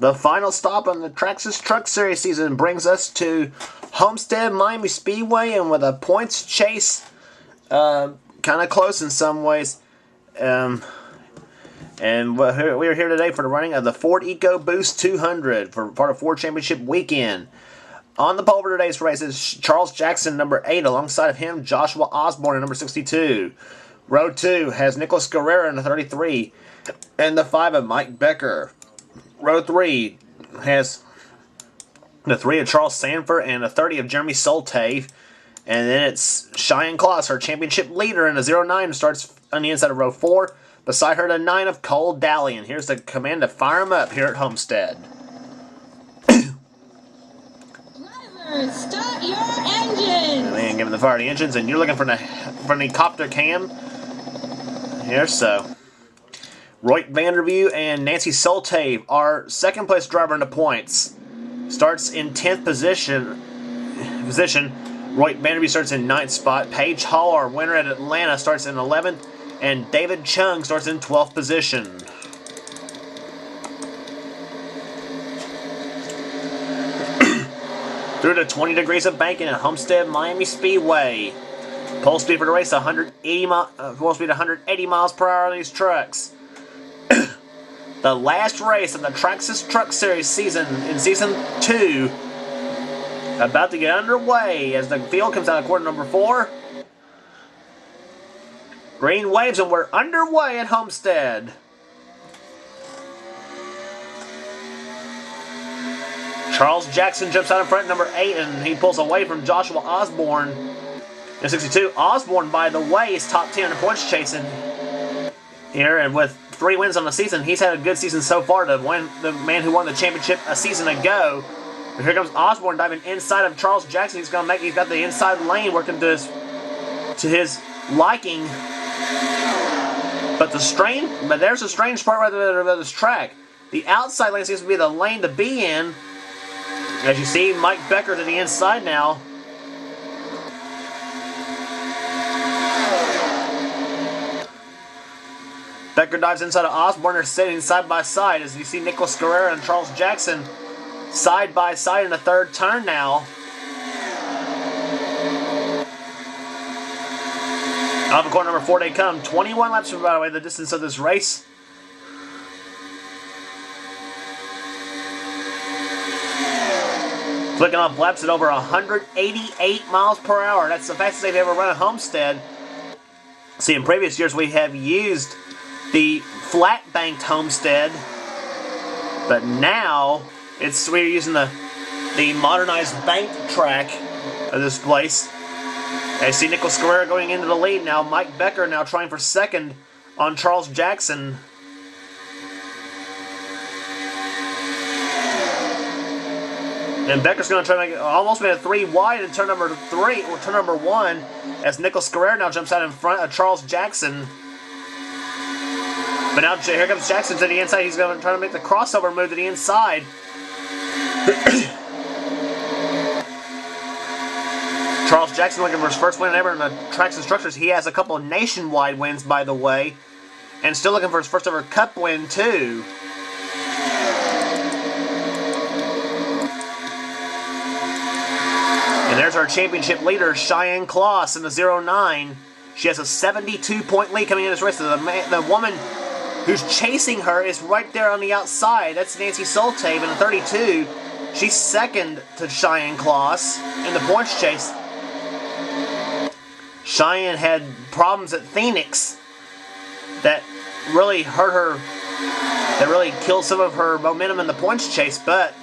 The final stop on the Traxxas Truck Series season brings us to Homestead Miami Speedway, and with a points chase, kind of close in some ways. And we're here today for the running of the Ford EcoBoost 200 for part of Ford Championship Weekend. On the pole for today's race is Charles Jackson, number 8. Alongside of him, Joshua Osborne, number 62. Row 2 has Nicholas Guerrero in the 33, and the 5 of Mike Becker. Row 3 has the 3 of Charles Sanford and the 30 of Jeremy Soltave. And then it's Cheyenne Kloss, her championship leader, in the 09, starts on the inside of row 4. Beside her, the 9 of Cole Daly. And here's the command to fire him up here at Homestead. Drivers, start your engines! And giving the fire the engines, and you're looking for the copter cam here, so Roy Vanderview and Nancy Soltave, our second place driver in the points, starts in 10th position. Roy Vanderview starts in 9th spot. Paige Hall, our winner at Atlanta, starts in 11th. And David Chung starts in 12th position. Through the 20 degrees of banking at Homestead Miami Speedway. Pole speed for the race, 180 miles per hour on these trucks. The last race of the Traxxas Truck Series season in Season 2 about to get underway as the field comes out of quarter number 4. Green waves, and we're underway at Homestead. Charles Jackson jumps out in front, number 8, and he pulls away from Joshua Osborne in 62. Osborne, by the way, is top 10 in points chasing here, and with 3 wins on the season, he's had a good season so far to win the man who won the championship a season ago. But here comes Osborne diving inside of Charles Jackson. He's got the inside lane working to his liking. But there's a strange part right there about this track. The outside lane seems to be the lane to be in. As you see, Mike Becker to the inside now. Becker dives inside of Osborne. They're sitting side by side as you see Nicholas Guerrero and Charles Jackson side by side in the third turn now. Out of corner number 4 they come. 21 laps from, by the way, the distance of this race. Flicking off laps at over 188 miles per hour. That's the fastest they've ever run at Homestead. See, in previous years we have used the flat banked Homestead, but now we're using the modernized banked track of this place. I see Nicholas Guerrero going into the lead now. Mike Becker now trying for second on Charles Jackson. And Becker's going to try to make it almost made it 3 wide in turn number 1, as Nicholas Guerrero now jumps out in front of Charles Jackson. But now here comes Jackson to the inside. He's going to try to make the crossover move to the inside. Charles Jackson looking for his first win ever in the Traxxas Truckers. He has a couple of nationwide wins, by the way, and still looking for his first ever Cup win, too. And there's our championship leader, Cheyenne Kloss, in the 09. She has a 72-point lead coming in this race. The woman who's chasing her is right there on the outside. That's Nancy Soltave in the 32. She's second to Cheyenne Kloss in the points chase. Cheyenne had problems at Phoenix that really hurt her, that really killed some of her momentum in the points chase, but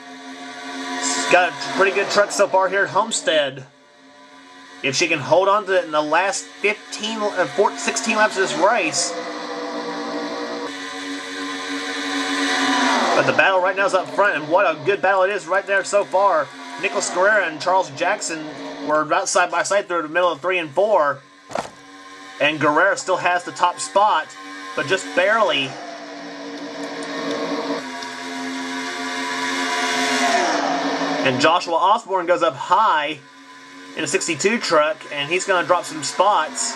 she's got a pretty good truck so far here at Homestead. If she can hold on to it in the last 16 laps of this race. But the battle right now is up front, and what a good battle it is right there so far. Nicholas Guerrero and Charles Jackson were about side by side through the middle of 3 and 4. And Guerrero still has the top spot, but just barely. And Joshua Osborne goes up high in a 62 truck, and he's going to drop some spots.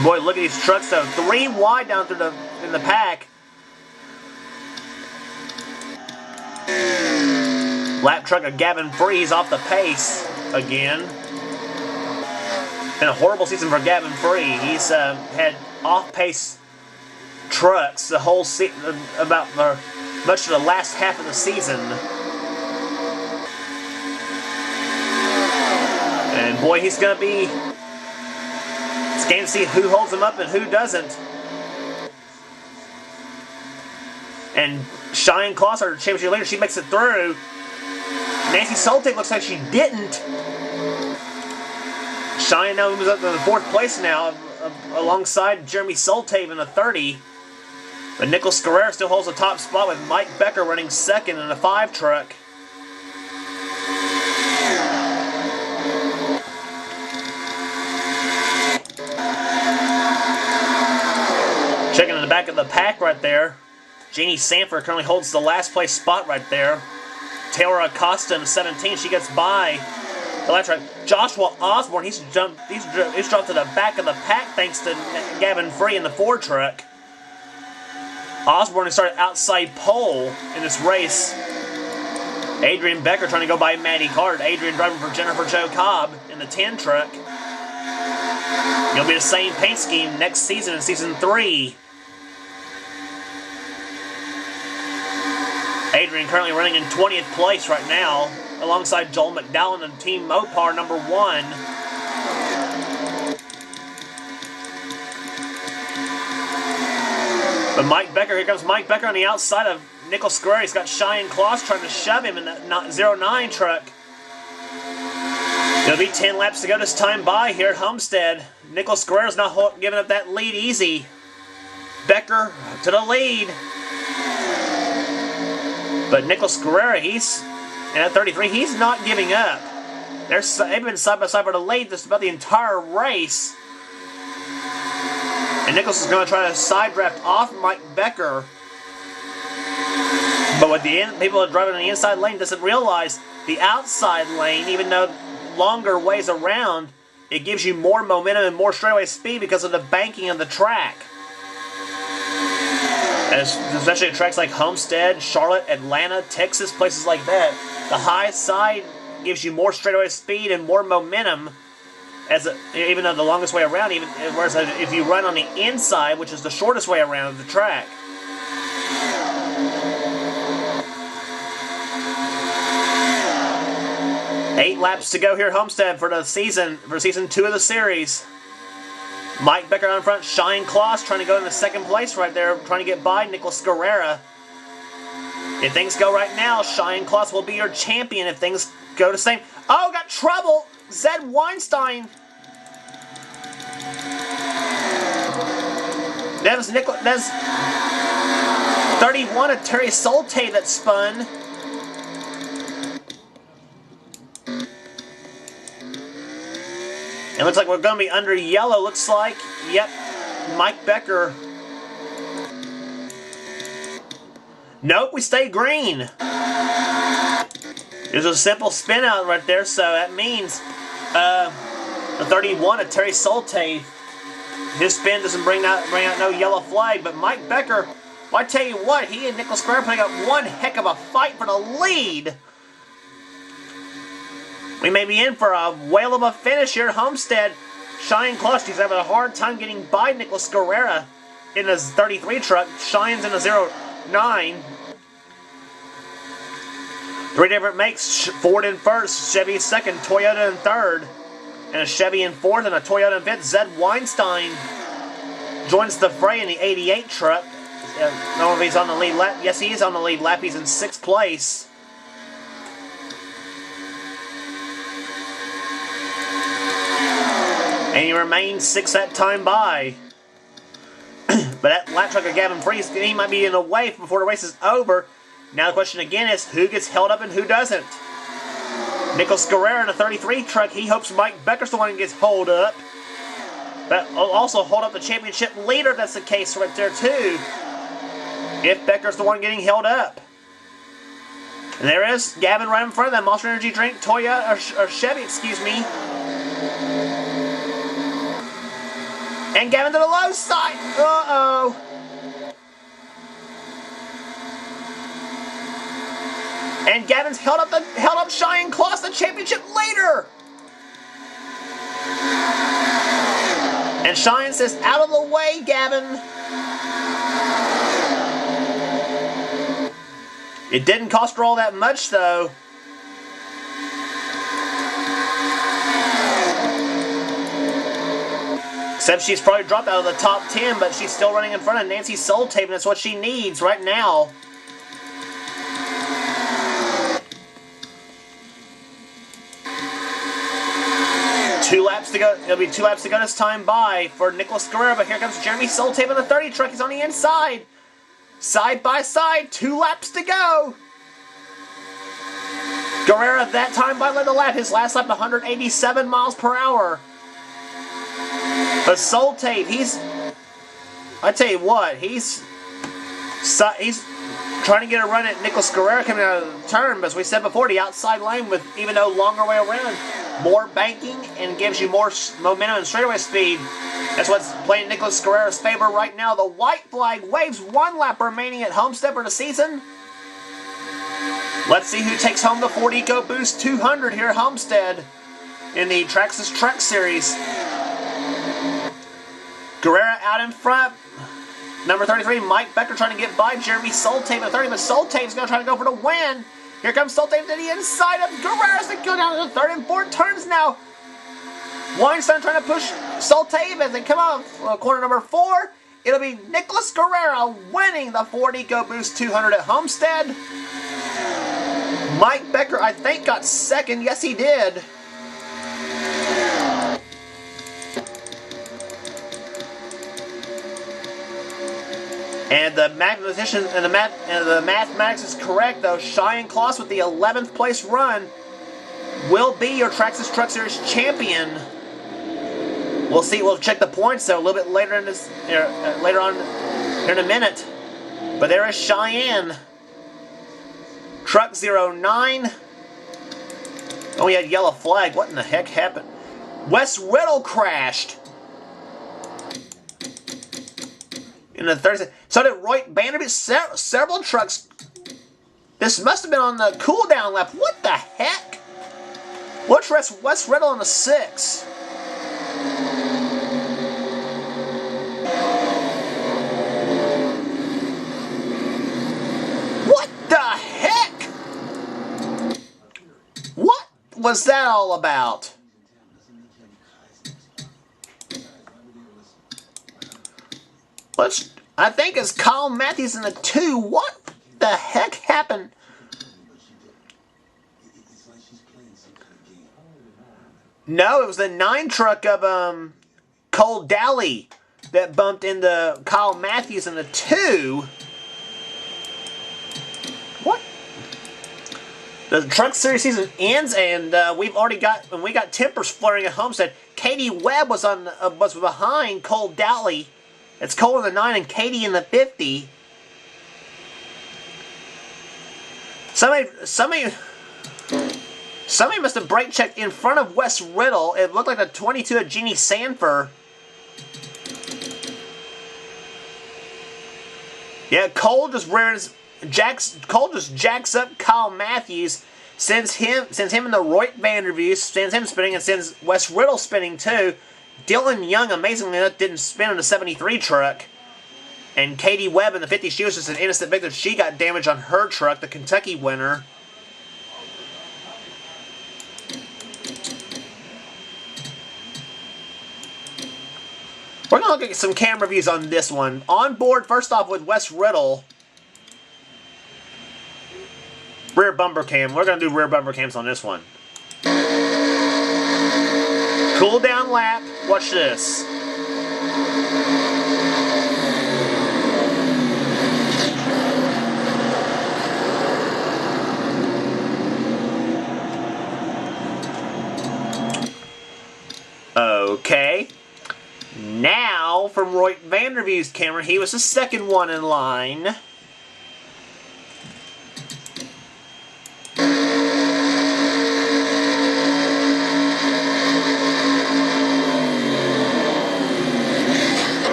And boy, look at these trucks though. 3 wide down through in the pack. Lap truck of Gavin Freeze off the pace again. Been a horrible season for Gavin Free. He's had off-pace trucks the whole about much of the last half of the season. And boy, he's gonna be. It's a game to see who holds him up and who doesn't. And Cheyenne Kloss, our championship leader, she makes it through. Nancy Soltake looks like she didn't. Cheyenne now moves up to the 4th place now, alongside Jeremy Soltave in the 30. But Nicholas Guerrero still holds the top spot with Mike Becker running 2nd in a 5 truck. Checking in the back of the pack right there, Jeannie Sanford currently holds the last place spot right there. Taylor Acosta in 17, she gets by the left track. Joshua Osborne, he's dropped to the back of the pack thanks to Gavin Free in the 4 truck. Osborne has started outside pole in this race. Adrian Becker trying to go by Maddie Card. Adrian driving for Jennifer Jo Cobb in the 10 truck. It'll be the same paint scheme next season in season 3. Adrian currently running in 20th place right now, alongside Joel McDowell in Team Mopar number 1. But Mike Becker, here comes Mike Becker on the outside of Nicholas Guerrero. He's got Cheyenne Kloss trying to shove him in that 09 truck. It'll be 10 laps to go this time by here at Homestead. Nicholas Guerrero's not giving up that lead easy. Becker to the lead. But Nicholas Guerrero, he's in at 33. He's not giving up. They've been side by side for the lead just about the entire race. And Nicholas is going to try to side draft off Mike Becker. But what the people that are driving on the inside lane doesn't realize, the outside lane, even though longer ways around, it gives you more momentum and more straightaway speed because of the banking of the track. Especially at tracks like Homestead, Charlotte, Atlanta, Texas, places like that. The high side gives you more straightaway speed and more momentum, even though the longest way around, whereas if you run on the inside, which is the shortest way around the track. Eight laps to go here at Homestead for season 2 of the series. Mike Becker on front, Cheyenne Kloss trying to go into 2nd place right there, trying to get by Nicholas Guerrero. If things go right now, Cheyenne Kloss will be your champion if things go the same. Oh, got trouble! Zed Weinstein. That was 31 of Terry Solte that spun. It looks like we're going to be under yellow, looks like. Yep, Mike Becker. Nope, we stay green. There's a simple spin out right there, so that means the 31 of Terry Solte, his spin doesn't bring out no yellow flag, but Mike Becker, well, I tell you what, he and Nicholas Guerrero putting up one heck of a fight for the lead. We may be in for a whale of a finish here at Homestead. Cheyenne Kloss, he's having a hard time getting by Nicholas Guerrero in his 33 truck. Cheyenne's in a 09. 3 different makes. Ford in 1st, Chevy 2nd, Toyota in 3rd, and a Chevy in 4th, and a Toyota in 5th. Zed Weinstein joins the fray in the 88 truck. I don't know if he's on the lead lap. Yes, he is on the lead lap. He's in 6th place. And he remains 6 that time by. But that lap truck of Gavin Freeze, he might be in the way before the race is over. Now the question again is, who gets held up and who doesn't? Nicholas Guerrero in a 33 truck, he hopes Mike Becker's the one who gets held up. That will also hold up the championship leader if that's the case right there too. If Becker's the one getting held up. And there is Gavin right in front of that Monster Energy drink, Toyota, or Chevy, excuse me. And Gavin to the low side. Uh-oh. And Gavin's held up Cheyenne Kloss the championship leader. And Cheyenne says, out of the way, Gavin. It didn't cost her all that much, though. Except she's probably dropped out of the top 10, but she's still running in front of Nancy Soltape, and that's what she needs right now. Two laps to go. It'll be 2 laps to go this time by for Nicholas Guerrero, but here comes Jeremy Soltape in the 30 truck. He's on the inside. Side by side, 2 laps to go. Guerrero that time by led the lap. His last lap 187 miles per hour. But Soltape, I tell you what, he's trying to get a run at Nicholas Guerrero coming out of the turn, but as we said before, the outside lane with even though longer way around, more banking and gives you more momentum and straightaway speed. That's what's playing Nicholas Guerrero's favor right now. The white flag waves, 1 lap remaining at Homestead for the season. Let's see who takes home the Ford EcoBoost 200 here at Homestead in the Traxxas Truck Series. Guerrero out in front. Number 33, Mike Becker trying to get by Jeremy Soltape at 30, but Soltape's going to try to go for the win. Here comes Soltape to the inside of Guerrero's to go down to the 3rd and 4th turns now. Weinstein trying to push Soltape as they come out of corner number 4. It'll be Nicholas Guerrero winning the Ford EcoBoost 200 at Homestead. Mike Becker, I think, got 2nd. Yes, he did. And the mathematician and the mathematics is correct, though. Cheyenne Kloss with the 11th place run will be your Traxxas Truck Series champion. We'll see. We'll check the points though a little bit later in this, later on here in a minute. But there is Cheyenne. Truck 09. Oh, we had yellow flag. What in the heck happened? Wes Riddle crashed. In the 30th. So did Roy Vanderbilt. Several trucks. This must have been on the cool down lap. What the heck? What's Wes Riddle on the 6? What the heck? What was that all about? I think it's Kyle Matthews in the 2. What the heck happened? No, it was the 9 truck of Cole Dally that bumped into Kyle Matthews in the 2. What? The Truck Series season ends, and we got tempers flaring at Homestead. Katie Webb was behind Cole Dally. It's Cole in the 9 and Katie in the 50. Somebody must have brake checked in front of Wes Riddle. It looked like the 22 of Jeannie Sanford. Yeah, Cole just jacks up Kyle Matthews, sends him in the Roy Vanderview, sends him spinning, and sends Wes Riddle spinning too. Dylan Young, amazingly enough, didn't spin in the 73 truck. And Katie Webb in the 50, she was just an innocent victim. She got damage on her truck, the Kentucky winner. We're going to look at some camera views on this one. On board, first off, with Wes Riddle. Rear bumper cam. We're going to do rear bumper cams on this one. Cool down lap. Watch this. Okay. Now, from Roy Vanderview's camera, he was the 2nd one in line.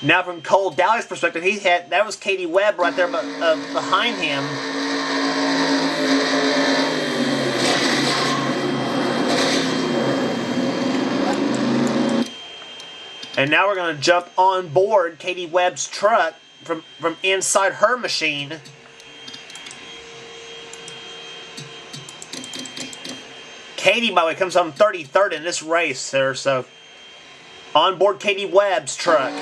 Now from Cole Dowley's perspective, that was Katie Webb right there behind him. And now we're going to jump on board Katie Webb's truck from inside her machine. Katie, by the way, comes home 33rd in this race there, so on board Katie Webb's truck.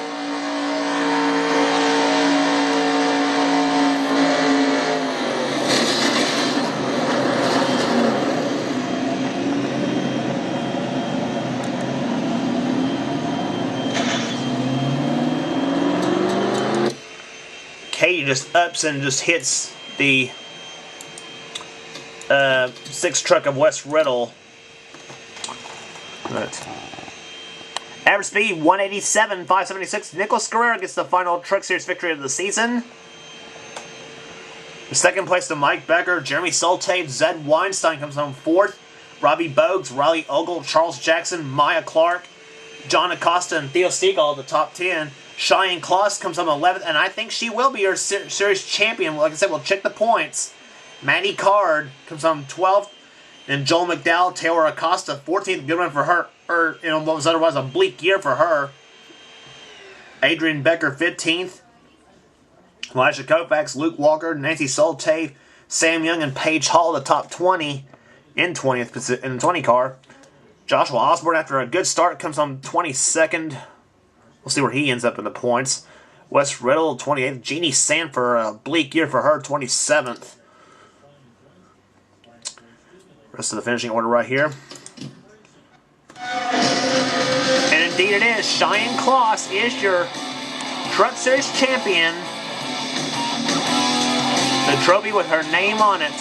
Katie just ups and just hits the 6 truck of Wes Riddle. Right. Average speed 187, 576. Nicholas Guerrero gets the final Truck Series victory of the season. The second place to Mike Becker, Jeremy Soltave, Zed Weinstein comes home 4th. Robbie Bogues, Riley Ogle, Charles Jackson, Maya Clark, John Acosta, and Theo Seagal, the top 10. Cheyenne Kloss comes home 11th, and I think she will be our series champion. Like I said, we'll check the points. Maddie Card comes home 12th, and Joel McDowell, Taylor Acosta, 14th. Good run for her. What was otherwise a bleak year for her. Adrian Becker, 15th. Elijah Koufax, Luke Walker, Nancy Soltave, Sam Young, and Paige Hall, the top 20 in 20th in the 20 car. Joshua Osborne, after a good start, comes home 22nd. We'll see where he ends up in the points. Wes Riddle, 28th. Jeannie Sanford, a bleak year for her, 27th. Rest of the finishing order right here. And indeed it is. Cheyenne Kloss is your Truck Series champion. The trophy with her name on it.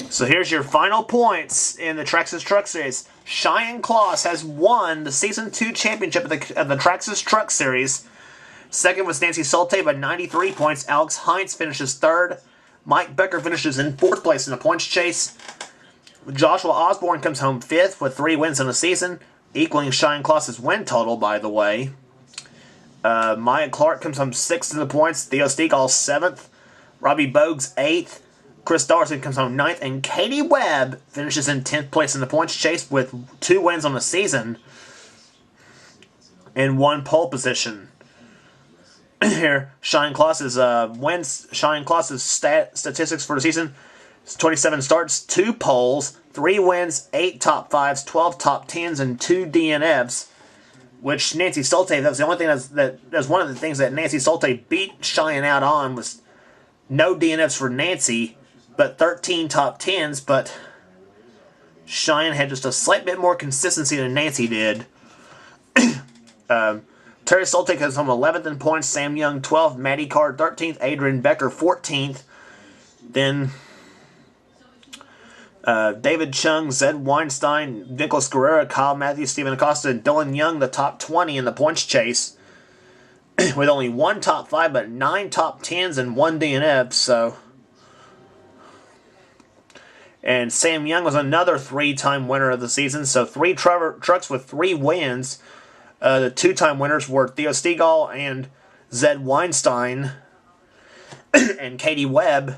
So here's your final points in the Traxxas Truck Series. Cheyenne Kloss has won the Season 2 championship of the Traxxas Truck Series. Second was Nancy Soltave by 93 points. Alex Heinz finishes 3rd. Mike Becker finishes in 4th place in the points chase. Joshua Osborne comes home 5th with 3 wins in the season, equaling Cheyenne Kloss's win total, by the way. Maya Clark comes home 6th in the points. Theo Steagall 7th. Robbie Bogues 8th. Chris Darson comes home 9th, and Katie Webb finishes in 10th place in the points chase with 2 wins on the season and 1 pole position. Here, Cheyenne Kloss's statistics for the season: 27 starts, 2 poles, 3 wins, 8 top 5s, 12 top 10s, and 2 DNFs. Which Nancy Soltave, that was the only thing that's one of the things that Nancy Soltave beat Cheyenne out on, was no DNFs for Nancy, but 13 top 10s, but Cheyenne had just a slight bit more consistency than Nancy did. Terry Soltave comes home 11th in points, Sam Young 12th, Maddie Card 13th, Adrian Becker 14th, then David Chung, Zed Weinstein, Nicholas Guerrero, Kyle Matthews, Stephen Acosta, and Dylan Young, the top 20 in the points chase, with only 1 top 5, but 9 top 10s and 1 DNF, so... And Sam Young was another 3-time winner of the season, so 3 trucks with 3 wins. The 2-time winners were Theo Steagall and Zed Weinstein and Katie Webb.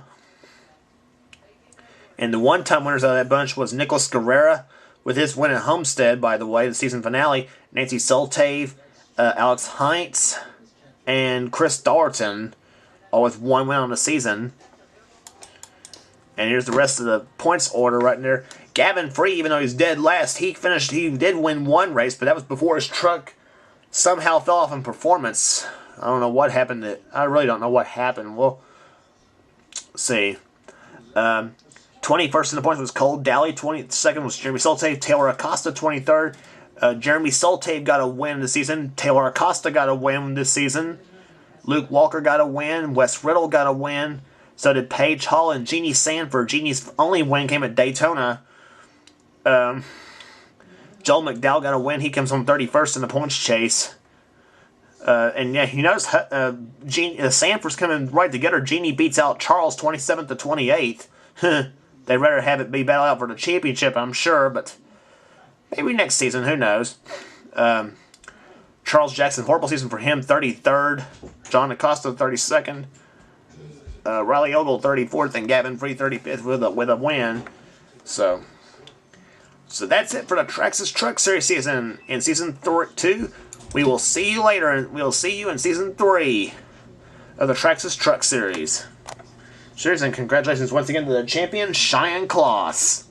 And the 1-time winners out of that bunch was Nicholas Guerrero with his win at Homestead, by the way, the season finale. Nancy Soltave, Alex Heinz, and Chris Darton, all with 1 win on the season. And here's the rest of the points order right there. Gavin Free, even though he's dead last, he did win 1 race, but that was before his truck somehow fell off in performance. I don't know what happened. I really don't know what happened. We'll see. 21st in the points was Cole Dowley. 22nd was Jeremy Soltave. Taylor Acosta, 23rd. Jeremy Soltave got a win this season. Taylor Acosta got a win this season. Luke Walker got a win. Wes Riddle got a win. So did Paige Hall and Jeannie Sanford. Jeannie's only win came at Daytona. Joel McDowell got a win. He comes home 31st in the points chase. And yeah, you notice Sanford's coming right together. Jeannie beats out Charles 27th to 28th. They'd rather have it be battle out for the championship, I'm sure, but maybe next season, who knows. Charles Jackson, horrible season for him, 33rd. John Acosta, 32nd. Riley Ogle, 34th, and Gavin Free, 35th with a win. So that's it for the Traxxas Truck Series season. In Season 2, we will see you later, and we'll see you in Season 3 of the Traxxas Truck Series. Cheers, and congratulations once again to the champion, Cheyenne Kloss.